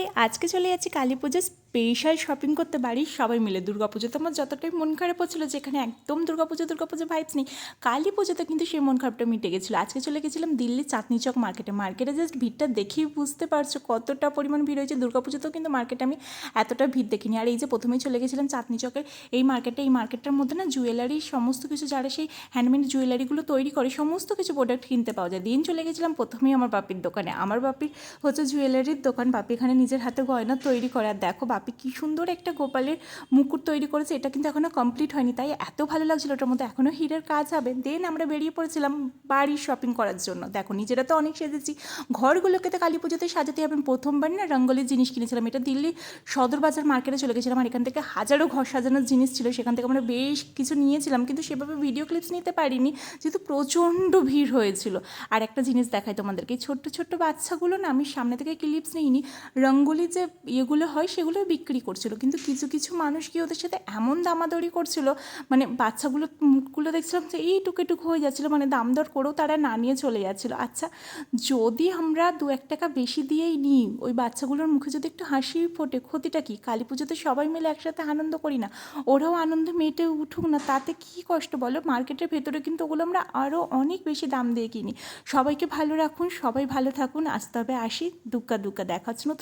High, আজকে চলে যাচ্ছি কালী পুজোর স্পেশাল শপিং করতে বাড়ির সবাই মিলে। দুর্গাপুজোতে আমার যতটাই মন খারাপ হচ্ছিলো, যেখানে একদম দুর্গাপুজো ভাইবস নেই, কালী পুজোতে কিন্তু সেই মন খারাপটা মিটে গেছিলো। আজকে চলে গেছিলাম দিল্লি চাঁদনি চক মার্কেটে জাস্ট ভিড়টা দেখেই বুঝতে পারছো কতটা পরিমাণ ভিড় হয়েছে। দুর্গাপুজোতেও কিন্তু মার্কেটে আমি এতটা ভিড় দেখিনি। আর এই যে প্রথমেই চলে গেছিলাম চাঁদনি চকের এই মার্কেটটার মধ্যে না জুয়েলারি সমস্ত কিছু, যারা সেই হ্যান্ডমেড জুয়েলারিগুলো তৈরি করে সমস্ত কিছু প্রোডাক্ট কিনতে পাওয়া যায়। দিন চলে গেছিলাম প্রথমেই আমার বাপির দোকানে। আমার বাপির হচ্ছে জুয়েলারির দোকান, বাপি এখানে নিজের হাতে গয়না তৈরি করে। আর দেখো বাপি কী সুন্দর একটা গোপালের মুকুট তৈরি করেছে, এটা কিন্তু এখনও কমপ্লিট হয়নি, তাই এত ভালো লাগছিলো। ওটার মধ্যে এখনও হীরের কাজ হবে। দেন আমরা বেরিয়ে পড়েছিলাম বাড়ির শপিং করার জন্য। দেখো নিজেরা তো অনেক সেজেছি, ঘরগুলোকে তো কালী পুজোতে সাজাতে হবে। প্রথমবার না রঙ্গোলির জিনিস কিনেছিলাম, এটা দিল্লি সদর বাজার মার্কেটে চলে গেছিলাম। আর এখান থেকে হাজারো ঘর সাজানোর জিনিস ছিল, সেখান থেকে আমরা বেশ কিছু নিয়েছিলাম, কিন্তু সেভাবে ভিডিও ক্লিপস নিতে পারিনি যেহেতু প্রচণ্ড ভিড় হয়েছিল। আর একটা জিনিস দেখাই তোমাদেরকে, ছোট্ট ছোট্ট বাচ্চাগুলো না, আমি সামনে থেকে ক্লিপস নিইনি, রঙ্গোলি যে ইয়েগুলো হয় সেগুলো বিক্রি করছিল, কিন্তু কিছু কিছু মানুষ কি ওদের সাথে এমন দামাদরি করছিল, মানে বাচ্চাগুলো মুখগুলো দেখছিলাম যে এই টুকে হয়ে যাচ্ছিলো, মানে দাম দর করেও তারা না নিয়ে চলে যাচ্ছিলো। আচ্ছা, যদি আমরা 2-1 টাকা বেশি দিয়েই নিই, ওই বাচ্চাগুলোর মুখে যদি একটু হাসি ফোটে, ক্ষতিটা কি? কালী পুজোতে সবাই মিলে একসাথে আনন্দ করি না, ওরাও আনন্দে মেতে উঠুক না, তাতে কী কষ্ট বলো? মার্কেটের ভেতরে কিন্তু ওগুলো আমরা আরও অনেক বেশি দাম দিয়ে কিনি। সবাইকে ভালো রাখুন, সবাই ভালো থাকুন। আসতে হবে, আসি, দুক্কা দেখা হচ্ছে নতুন।